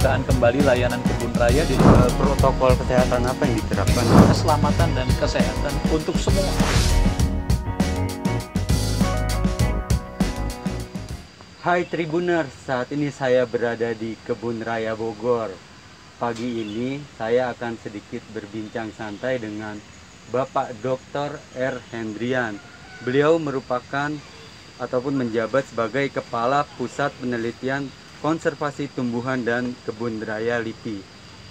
pembukaan kembali layanan kebun raya di Protokol kesehatan apa yang diterapkan? keselamatan dan kesehatan untuk semua. Hai Tribuners, saat ini saya berada di Kebun Raya Bogor. Pagi ini saya akan sedikit berbincang santai dengan Bapak Dr. R. Hendrian. Beliau merupakan ataupun menjabat sebagai Kepala Pusat Penelitian Konservasi Tumbuhan dan Kebun Raya LIPI.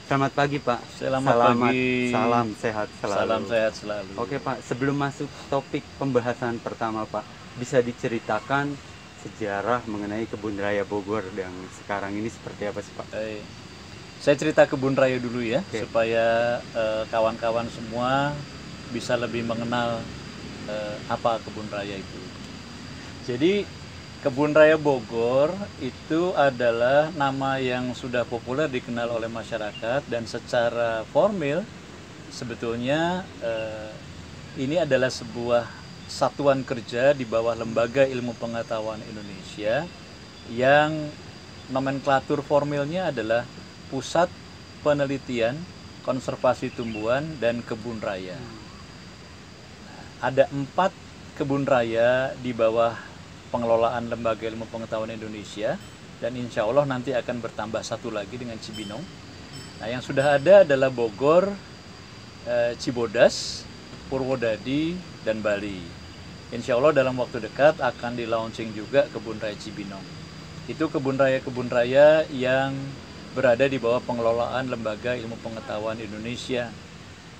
Selamat pagi Pak. Selamat pagi. Salam sehat selalu. Salam sehat selalu. Oke Pak, sebelum masuk topik pembahasan pertama Pak, bisa diceritakan sejarah mengenai Kebun Raya Bogor yang sekarang ini seperti apa sih Pak? Saya cerita kebun raya dulu ya, Oke. supaya kawan-kawan semua bisa lebih mengenal apa kebun raya itu. Jadi Kebun Raya Bogor itu adalah nama yang sudah populer dikenal oleh masyarakat, dan secara formil sebetulnya ini adalah sebuah satuan kerja di bawah Lembaga Ilmu Pengetahuan Indonesia yang nomenklatur formilnya adalah Pusat Penelitian Konservasi Tumbuhan dan Kebun Raya. Ada 4 kebun raya di bawah pengelolaan Lembaga Ilmu Pengetahuan Indonesia, dan insya Allah nanti akan bertambah 1 lagi dengan Cibinong. Nah, yang sudah ada adalah Bogor, Cibodas, Purwodadi, dan Bali. Insya Allah dalam waktu dekat akan di launching juga Kebun Raya Cibinong. Itu kebun raya yang berada di bawah pengelolaan Lembaga Ilmu Pengetahuan Indonesia.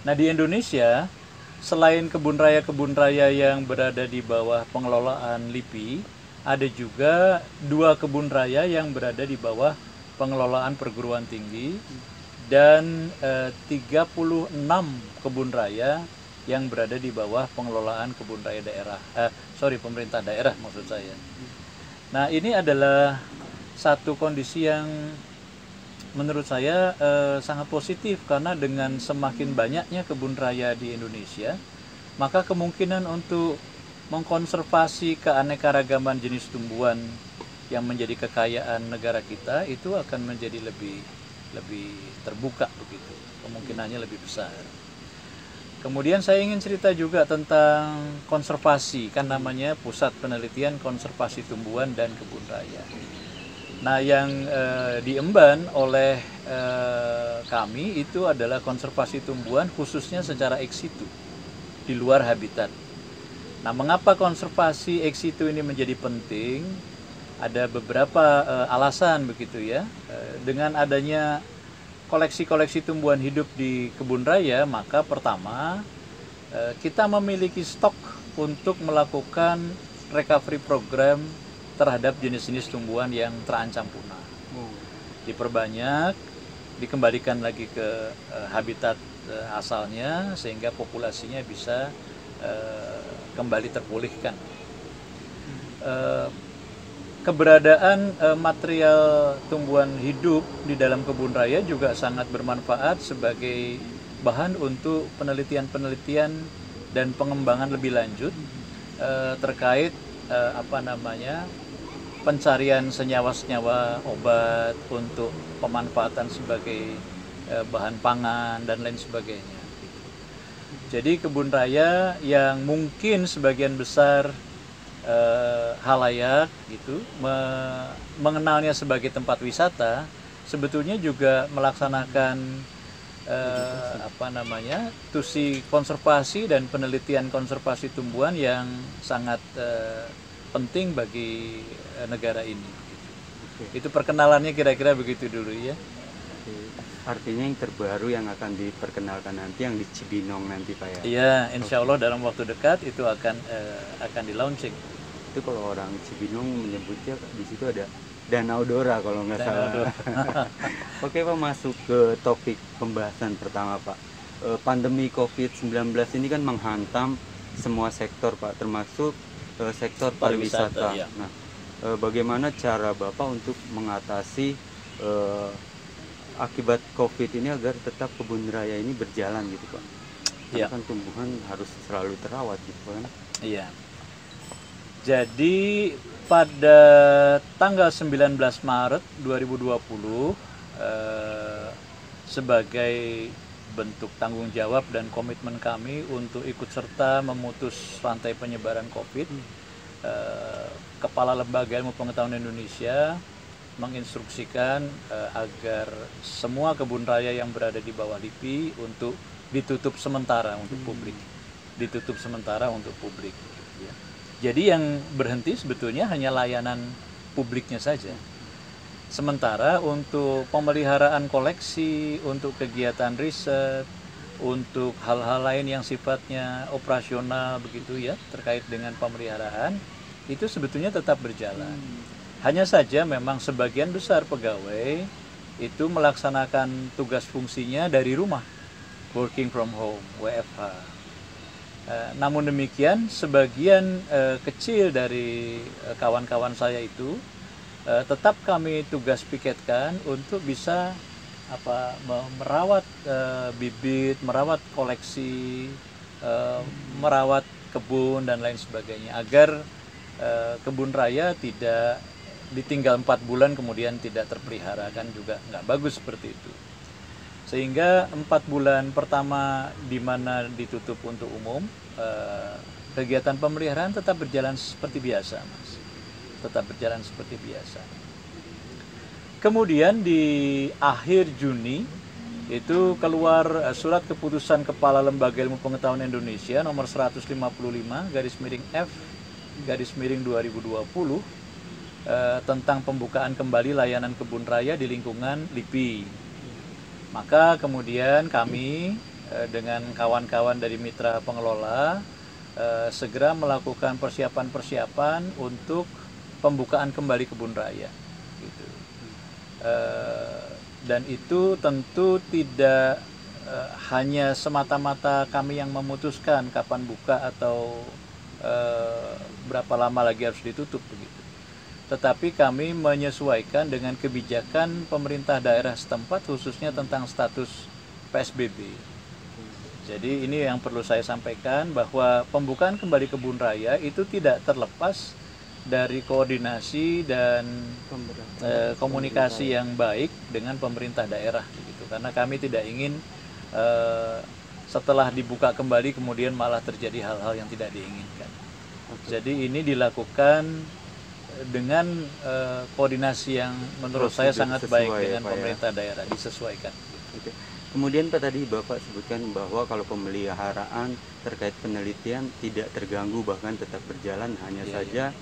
Nah, di Indonesia selain kebun raya yang berada di bawah pengelolaan LIPI, ada juga 2 kebun raya yang berada di bawah pengelolaan perguruan tinggi, dan 36 kebun raya yang berada di bawah pengelolaan kebun raya daerah, pemerintah daerah maksud saya. Nah, ini adalah satu kondisi yang menurut saya sangat positif, karena dengan semakin banyaknya kebun raya di Indonesia, maka kemungkinan untuk mengkonservasi keanekaragaman jenis tumbuhan yang menjadi kekayaan negara kita itu akan menjadi lebih terbuka begitu, kemungkinannya lebih besar. Kemudian saya ingin cerita juga tentang konservasi, kan namanya Pusat Penelitian Konservasi Tumbuhan dan Kebun Raya. Nah, yang diemban oleh kami itu adalah konservasi tumbuhan khususnya secara ex situ, di luar habitat. Nah, mengapa konservasi ex situ ini menjadi penting? Ada beberapa alasan begitu ya. Dengan adanya koleksi-koleksi tumbuhan hidup di kebun raya, maka pertama kita memiliki stok untuk melakukan recovery program terhadap jenis-jenis tumbuhan yang terancam punah. Diperbanyak, dikembalikan lagi ke habitat asalnya sehingga populasinya bisa kembali terpulihkan. Keberadaan material tumbuhan hidup di dalam kebun raya juga sangat bermanfaat sebagai bahan untuk penelitian-penelitian dan pengembangan lebih lanjut terkait pencarian senyawa-senyawa obat untuk pemanfaatan sebagai bahan pangan dan lain sebagainya. Jadi kebun raya yang mungkin sebagian besar halayak gitu mengenalnya sebagai tempat wisata, sebetulnya juga melaksanakan tusi konservasi dan penelitian konservasi tumbuhan yang sangat penting bagi negara ini. Itu perkenalannya kira-kira begitu dulu ya. Artinya yang terbaru yang akan diperkenalkan nanti yang di Cibinong nanti Pak ya? Iya, insya Allah dalam waktu dekat itu akan di launching. Itu kalau orang Cibinong menyebutnya di situ ada Danau Dora kalau nggak salah. Oke Pak, masuk ke topik pembahasan pertama Pak. Pandemi COVID-19 ini kan menghantam semua sektor Pak, termasuk sektor pariwisata. Ya. Nah, bagaimana cara Bapak untuk mengatasi akibat COVID ini agar tetap kebun raya ini berjalan gitu Pak? Karena kan tumbuhan harus selalu terawat gitu kan? Iya. Jadi pada tanggal 19 Maret 2020 eh, sebagai bentuk tanggung jawab dan komitmen kami untuk ikut serta memutus rantai penyebaran COVID, Kepala Lembaga Ilmu Pengetahuan Indonesia menginstruksikan agar semua kebun raya yang berada di bawah LIPI untuk ditutup sementara untuk publik, ditutup sementara untuk publik. Jadi yang berhenti sebetulnya hanya layanan publiknya saja. Sementara untuk pemeliharaan koleksi, untuk kegiatan riset, untuk hal-hal lain yang sifatnya operasional begitu ya, terkait dengan pemeliharaan, itu sebetulnya tetap berjalan. Hanya saja memang sebagian besar pegawai itu melaksanakan tugas fungsinya dari rumah, working from home, WFH. Namun demikian, sebagian kecil dari kawan-kawan saya itu tetap kami tugas piketkan untuk bisa merawat bibit, merawat koleksi, merawat kebun dan lain sebagainya, agar kebun raya tidak ditinggal 4 bulan kemudian tidak terpelihara, kan juga nggak bagus seperti itu. Sehingga 4 bulan pertama di mana ditutup untuk umum, kegiatan pemeliharaan tetap berjalan seperti biasa, Mas. Tetap berjalan seperti biasa. Kemudian di akhir Juni itu keluar surat keputusan Kepala Lembaga Ilmu Pengetahuan Indonesia nomor 155/F/2020 tentang pembukaan kembali layanan kebun raya di lingkungan LIPI. Maka kemudian kami dengan kawan-kawan dari mitra pengelola segera melakukan persiapan-persiapan untuk pembukaan kembali kebun raya, gitu. Dan itu tentu tidak hanya semata-mata kami yang memutuskan kapan buka atau berapa lama lagi harus ditutup begitu. Tetapi kami menyesuaikan dengan kebijakan pemerintah daerah setempat, khususnya tentang status PSBB. Jadi ini yang perlu saya sampaikan, bahwa pembukaan kembali kebun raya itu tidak terlepas dari koordinasi dan komunikasi yang baik dengan pemerintah daerah begitu. Karena kami tidak ingin setelah dibuka kembali kemudian malah terjadi hal-hal yang tidak diinginkan. Jadi ini dilakukan dengan koordinasi yang menurut saya sangat baik dengan pemerintah daerah, disesuaikan. Oke. Kemudian Pak, tadi Bapak sebutkan bahwa kalau pemeliharaan terkait penelitian tidak terganggu, bahkan tetap berjalan, hanya saja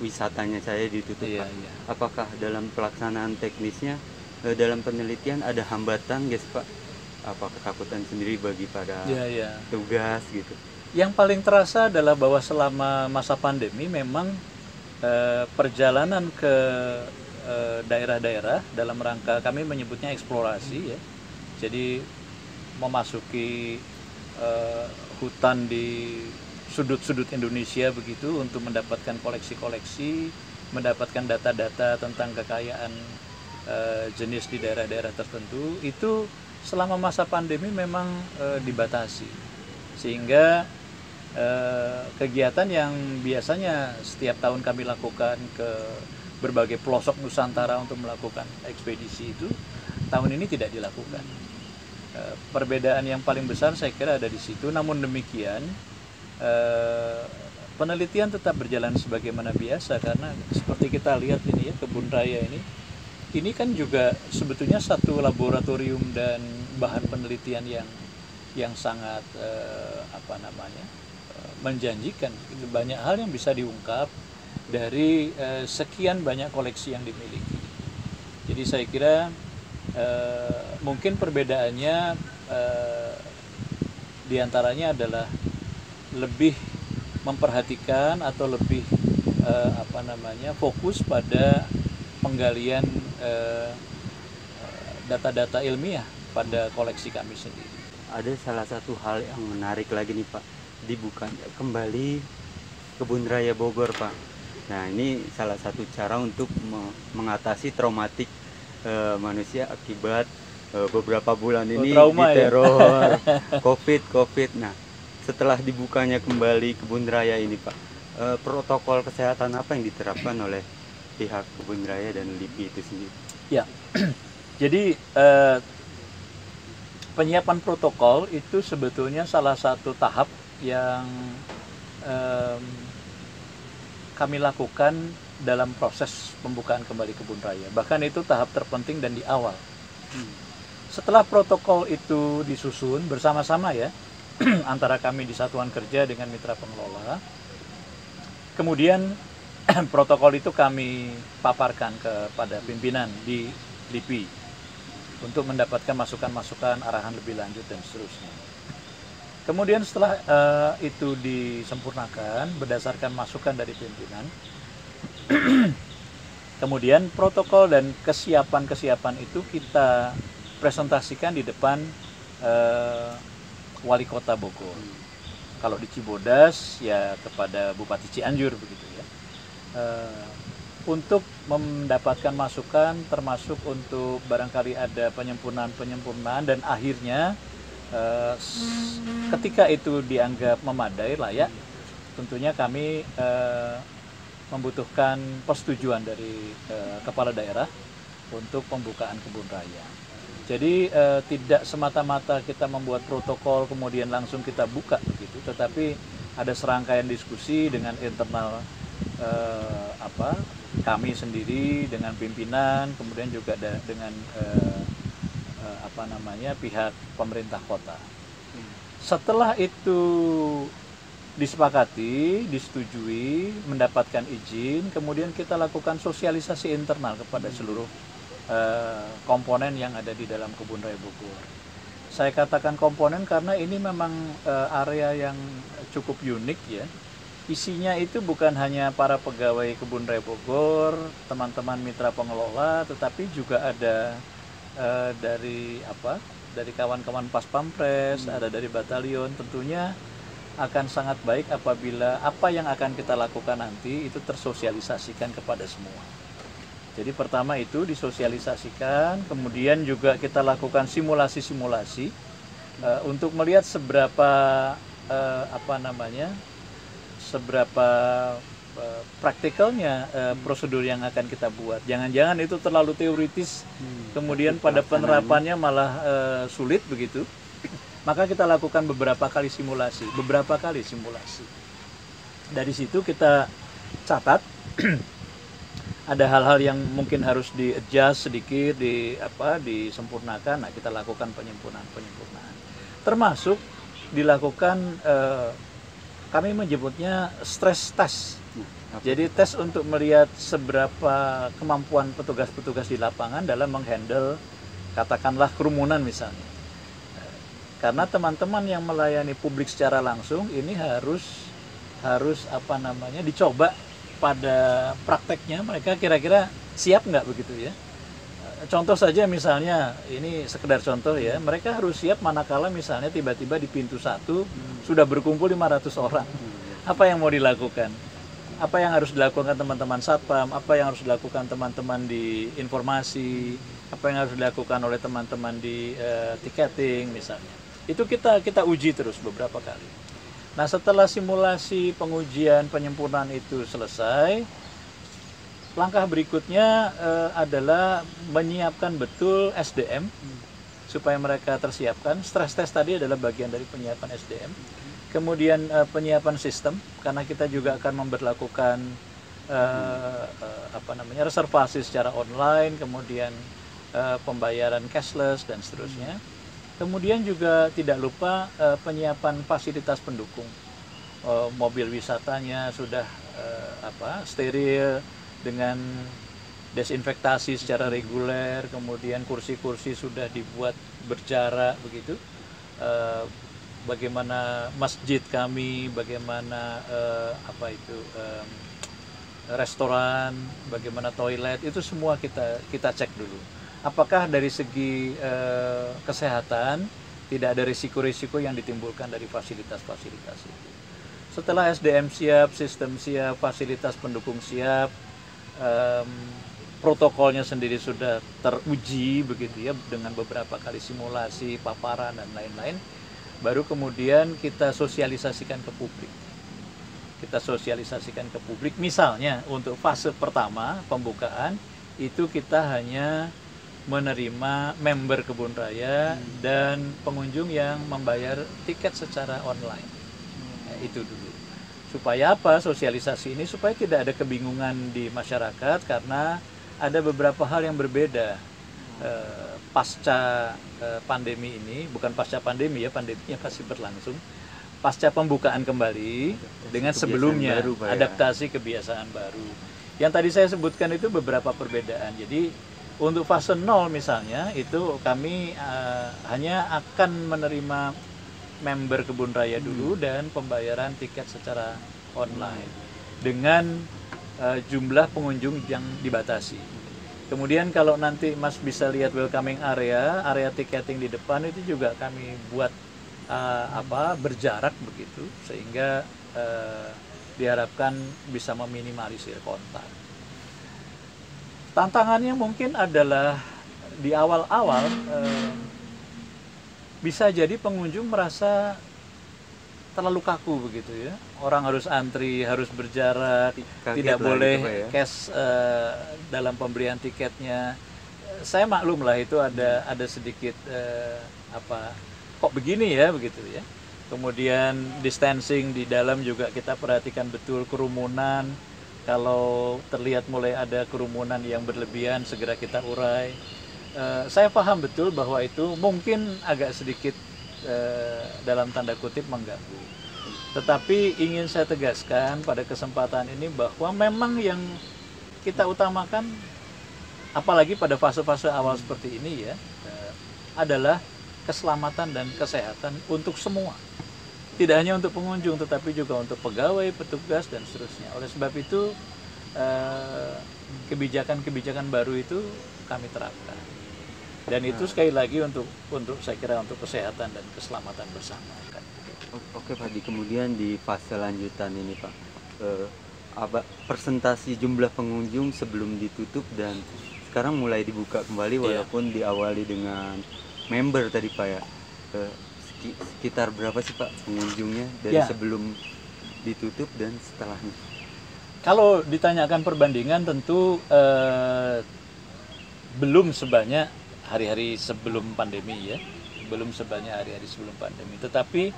wisatanya saya ditutup. Apakah dalam pelaksanaan teknisnya dalam penelitian ada hambatan guys Pak? Apa ketakutan sendiri bagi para tugas gitu? Yang paling terasa adalah bahwa selama masa pandemi memang perjalanan ke daerah-daerah dalam rangka kami menyebutnya eksplorasi ya. Jadi memasuki hutan di sudut-sudut Indonesia begitu untuk mendapatkan koleksi-koleksi, mendapatkan data-data tentang kekayaan jenis di daerah-daerah tertentu, itu selama masa pandemi memang dibatasi. Sehingga kegiatan yang biasanya setiap tahun kami lakukan ke berbagai pelosok Nusantara untuk melakukan ekspedisi itu tahun ini tidak dilakukan. Perbedaan yang paling besar saya kira ada di situ. Namun demikian penelitian tetap berjalan sebagaimana biasa, karena seperti kita lihat ini ya, kebun raya ini kan juga sebetulnya satu laboratorium dan bahan penelitian yang sangat menjanjikan. Banyak hal yang bisa diungkap dari sekian banyak koleksi yang dimiliki. Jadi saya kira mungkin perbedaannya diantaranya adalah lebih memperhatikan atau lebih fokus pada penggalian data-data ilmiah pada koleksi kami sendiri. Ada salah satu hal yang menarik lagi nih Pak, dibukanya kembali Kebun Raya Bogor Pak. Nah ini salah satu cara untuk mengatasi traumatik manusia akibat beberapa bulan ini diteror COVID. Nah setelah dibukanya kembali Kebun Raya ini Pak, protokol kesehatan apa yang diterapkan oleh pihak Kebun Raya dan LIPI itu sendiri? Ya, jadi penyiapan protokol itu sebetulnya salah satu tahap yang em, kami lakukan dalam proses pembukaan kembali kebun raya. Bahkan itu tahap terpenting dan di awal. Setelah protokol itu disusun bersama-sama ya, antara kami di satuan kerja dengan mitra pengelola, kemudian protokol itu kami paparkan kepada pimpinan di LIPI untuk mendapatkan masukan-masukan, arahan lebih lanjut dan seterusnya. Kemudian setelah itu disempurnakan berdasarkan masukan dari pimpinan, kemudian protokol dan kesiapan-kesiapan itu kita presentasikan di depan Wali Kota Bogor. Kalau di Cibodas ya kepada Bupati Cianjur begitu ya. Untuk mendapatkan masukan termasuk untuk barangkali ada penyempurnaan dan akhirnya ketika itu dianggap memadai layak, tentunya kami membutuhkan persetujuan dari kepala daerah untuk pembukaan kebun raya. Jadi tidak semata-mata kita membuat protokol kemudian langsung kita buka begitu, tetapi ada serangkaian diskusi dengan internal kami sendiri dengan pimpinan, kemudian juga dengan pihak pemerintah kota. Setelah itu disepakati, disetujui, mendapatkan izin, kemudian kita lakukan sosialisasi internal kepada seluruh komponen yang ada di dalam Kebun Raya Bogor. Saya katakan komponen karena ini memang area yang cukup unik ya. Isinya itu bukan hanya para pegawai Kebun Raya Bogor, teman-teman mitra pengelola, tetapi juga ada dari kawan-kawan Pas Pampres, ada dari batalion. Tentunya akan sangat baik apabila apa yang akan kita lakukan nanti itu tersosialisasikan kepada semua. Jadi pertama itu disosialisasikan, kemudian juga kita lakukan simulasi-simulasi untuk melihat seberapa praktikalnya prosedur yang akan kita buat. Jangan-jangan itu terlalu teoritis, kemudian pada penerapannya malah sulit begitu. Maka kita lakukan beberapa kali simulasi. Dari situ kita catat ada hal-hal yang mungkin harus di-adjust sedikit, disempurnakan. Nah, kita lakukan penyempurnaan. Termasuk dilakukan kami menyebutnya stress test. Jadi tes untuk melihat seberapa kemampuan petugas-petugas di lapangan dalam menghandle katakanlah kerumunan misalnya. Karena teman-teman yang melayani publik secara langsung ini harus dicoba pada prakteknya, mereka kira-kira siap nggak begitu ya. Contoh saja misalnya, ini sekedar contoh ya, mereka harus siap manakala misalnya tiba-tiba di pintu 1 sudah berkumpul 500 orang. Apa yang mau dilakukan? Apa yang harus dilakukan teman-teman Satpam? Apa yang harus dilakukan teman-teman di informasi? Apa yang harus dilakukan oleh teman-teman di tiketing misalnya? Itu kita uji terus beberapa kali. Nah, setelah simulasi, pengujian, penyempurnaan itu selesai, langkah berikutnya adalah menyiapkan betul SDM supaya mereka tersiapkan. Stress test tadi adalah bagian dari penyiapan SDM. Kemudian penyiapan sistem, karena kita juga akan memberlakukan reservasi secara online, kemudian pembayaran cashless dan seterusnya. Kemudian juga tidak lupa penyiapan fasilitas pendukung. Mobil wisatanya sudah steril dengan desinfektasi secara reguler, kemudian kursi-kursi sudah dibuat berjarak begitu. Bagaimana masjid kami, bagaimana restoran, bagaimana toilet, itu semua kita cek dulu. Apakah dari segi kesehatan tidak ada risiko-risiko yang ditimbulkan dari fasilitas-fasilitas itu. Setelah SDM siap, sistem siap, fasilitas pendukung siap, protokolnya sendiri sudah teruji begitu ya dengan beberapa kali simulasi, paparan dan lain-lain, baru kemudian kita sosialisasikan ke publik. Misalnya untuk fase pertama pembukaan itu kita hanya menerima member kebun raya dan pengunjung yang membayar tiket secara online. Itu dulu. Supaya apa? Sosialisasi ini supaya tidak ada kebingungan di masyarakat, karena ada beberapa hal yang berbeda pasca pandemi ini. Bukan pasca pandemi ya, pandeminya pasti berlangsung. Pasca pembukaan kembali dengan sebelumnya, baru, Pak, ya. adaptasi kebiasaan baru. Yang tadi saya sebutkan itu beberapa perbedaan. Jadi untuk fase 0 misalnya, itu kami hanya akan menerima member kebun raya dulu dan pembayaran tiket secara online dengan jumlah pengunjung yang dibatasi. Kemudian kalau nanti Mas bisa lihat welcoming area tiketing di depan itu juga kami buat berjarak begitu, sehingga diharapkan bisa meminimalisir kontak. Tantangannya mungkin adalah di awal-awal bisa jadi pengunjung merasa terlalu kaku begitu ya. Orang harus antri, harus berjarak, tidak boleh gitu, Pak, ya. cash dalam pembelian tiketnya. Saya maklum lah itu ada sedikit kok begini ya begitu ya. Kemudian distancing di dalam juga kita perhatikan betul, kerumunan. Kalau terlihat mulai ada kerumunan yang berlebihan, segera kita urai. Saya paham betul bahwa itu mungkin agak sedikit dalam tanda kutip mengganggu. Tetapi ingin saya tegaskan pada kesempatan ini bahwa memang yang kita utamakan, apalagi pada fase-fase awal seperti ini ya, adalah keselamatan dan kesehatan untuk semua. Tidak hanya untuk pengunjung, tetapi juga untuk pegawai, petugas, dan seterusnya. Oleh sebab itu, kebijakan-kebijakan baru itu kami terapkan. Dan itu sekali lagi untuk saya kira untuk kesehatan dan keselamatan bersama. Oke Pak, kemudian di fase lanjutan ini Pak, presentasi jumlah pengunjung sebelum ditutup dan sekarang mulai dibuka kembali walaupun diawali dengan member tadi Pak ya. Sekitar berapa sih Pak pengunjungnya dari sebelum ditutup dan setelahnya? Kalau ditanyakan perbandingan tentu belum sebanyak hari-hari sebelum pandemi ya, belum sebanyak hari-hari sebelum pandemi. Tetapi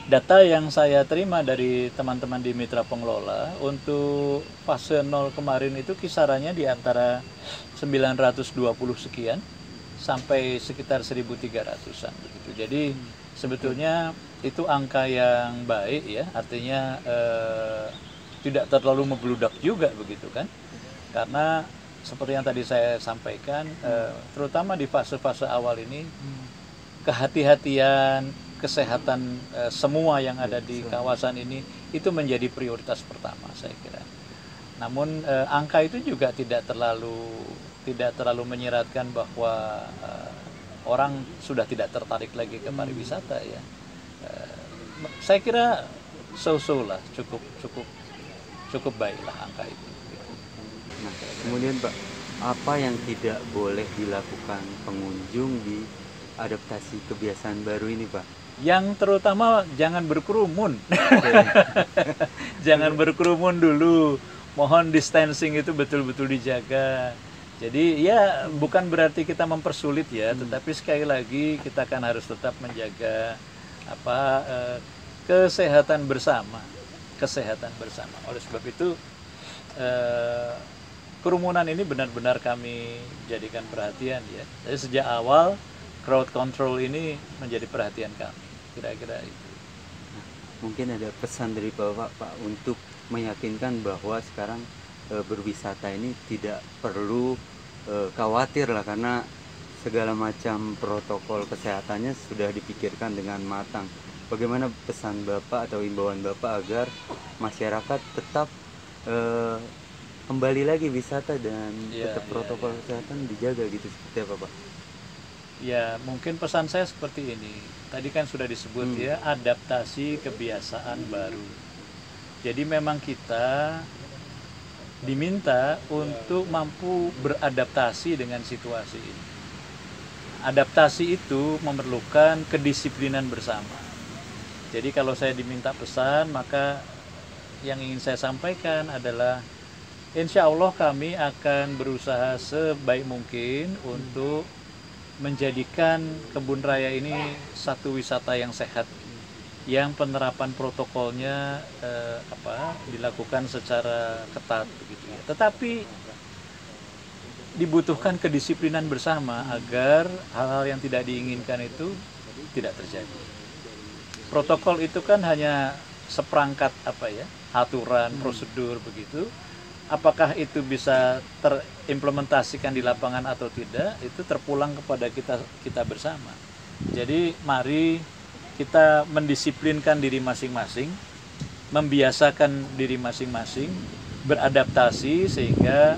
data yang saya terima dari teman-teman di mitra pengelola untuk fase 0 kemarin itu kisarannya di antara 920 sekian sampai sekitar 1.300-an begitu. Jadi sebetulnya itu angka yang baik ya, artinya tidak terlalu membludak juga begitu kan. Karena seperti yang tadi saya sampaikan, terutama di fase-fase awal ini, kehati-hatian, kesehatan semua yang ada di kawasan ini itu menjadi prioritas pertama saya kira. Namun angka itu juga tidak terlalu menyiratkan bahwa orang sudah tidak tertarik lagi ke pariwisata ya. Saya kira so-so lah, cukup baiklah angka itu. Nah, kemudian Pak, apa yang tidak boleh dilakukan pengunjung di adaptasi kebiasaan baru ini Pak? Yang terutama jangan berkerumun. Jangan berkerumun dulu. Mohon distancing itu betul-betul dijaga. Jadi ya bukan berarti kita mempersulit ya, tetapi sekali lagi kita kan harus tetap menjaga kesehatan bersama. Oleh sebab itu kerumunan ini benar-benar kami jadikan perhatian ya. Jadi sejak awal crowd control ini menjadi perhatian kami. Kira-kira itu. Nah, mungkin ada pesan dari Bapak Pak untuk meyakinkan bahwa sekarang berwisata ini tidak perlu khawatir lah, karena segala macam protokol kesehatannya sudah dipikirkan dengan matang. Bagaimana pesan Bapak atau imbauan Bapak agar masyarakat tetap kembali lagi wisata dan tetap protokol kesehatan dijaga gitu, seperti apa Pak? Ya mungkin pesan saya seperti ini. Tadi kan sudah disebut ya, adaptasi kebiasaan baru. Jadi memang kita diminta untuk mampu beradaptasi dengan situasi ini. Adaptasi itu memerlukan kedisiplinan bersama. Jadi kalau saya diminta pesan, maka yang ingin saya sampaikan adalah Insya Allah kami akan berusaha sebaik mungkin untuk menjadikan kebun raya ini satu wisata yang sehat, yang penerapan protokolnya dilakukan secara ketat begitu ya. Tetapi dibutuhkan kedisiplinan bersama agar hal-hal yang tidak diinginkan itu tidak terjadi. Protokol itu kan hanya seperangkat aturan, prosedur begitu. Apakah itu bisa terimplementasikan di lapangan atau tidak, itu terpulang kepada kita bersama. Jadi mari kita mendisiplinkan diri masing-masing, membiasakan diri masing-masing, beradaptasi sehingga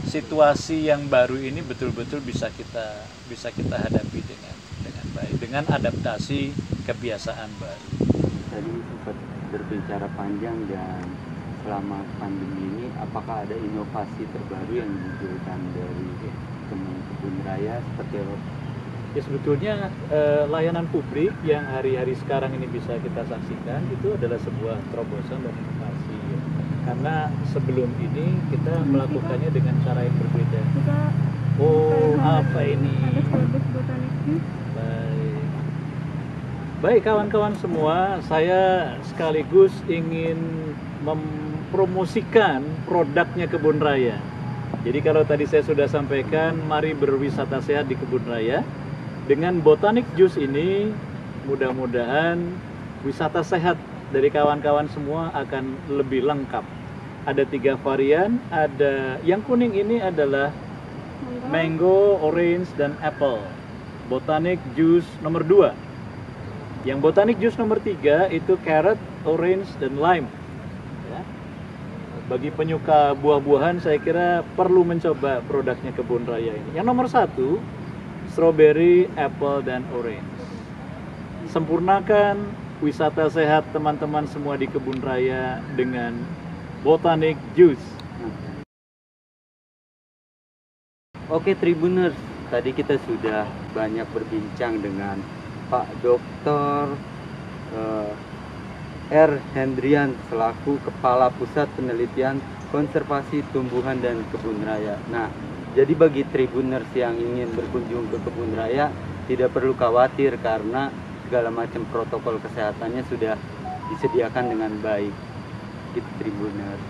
situasi yang baru ini betul-betul bisa kita hadapi dengan baik, dengan adaptasi kebiasaan baru. Tadi sempat berbicara panjang, dan selama pandemi ini apakah ada inovasi terbaru yang dimunculkan dari kebun raya seperti apa? Ya sebetulnya layanan publik yang hari-hari sekarang ini bisa kita saksikan itu adalah sebuah terobosan dan inovasi. Karena sebelum ini kita melakukannya dengan cara yang berbeda. Oh, apa ini? Baik kawan-kawan semua, saya sekaligus ingin mempromosikan produknya kebun raya. Jadi kalau tadi saya sudah sampaikan, mari berwisata sehat di kebun raya. Dengan Botanic Juice ini, mudah-mudahan wisata sehat dari kawan-kawan semua akan lebih lengkap. Ada 3 varian, ada yang kuning ini adalah mango, orange, dan apple. Botanic Juice nomor 2. Yang Botanic Juice nomor 3 itu carrot, orange, dan lime. Ya. Bagi penyuka buah-buahan, saya kira perlu mencoba produknya kebun raya ini. Yang nomor 1, strawberry, apple, dan orange. Sempurnakan wisata sehat teman-teman semua di kebun raya dengan Botanic Juice. Oke Tribuners, tadi kita sudah banyak berbincang dengan Pak Dr. R. Hendrian selaku Kepala Pusat Penelitian Konservasi Tumbuhan dan Kebun Raya. Nah, jadi bagi Tribuners yang ingin berkunjung ke kebun raya, tidak perlu khawatir karena segala macam protokol kesehatannya sudah disediakan dengan baik. Gitu Tribuners.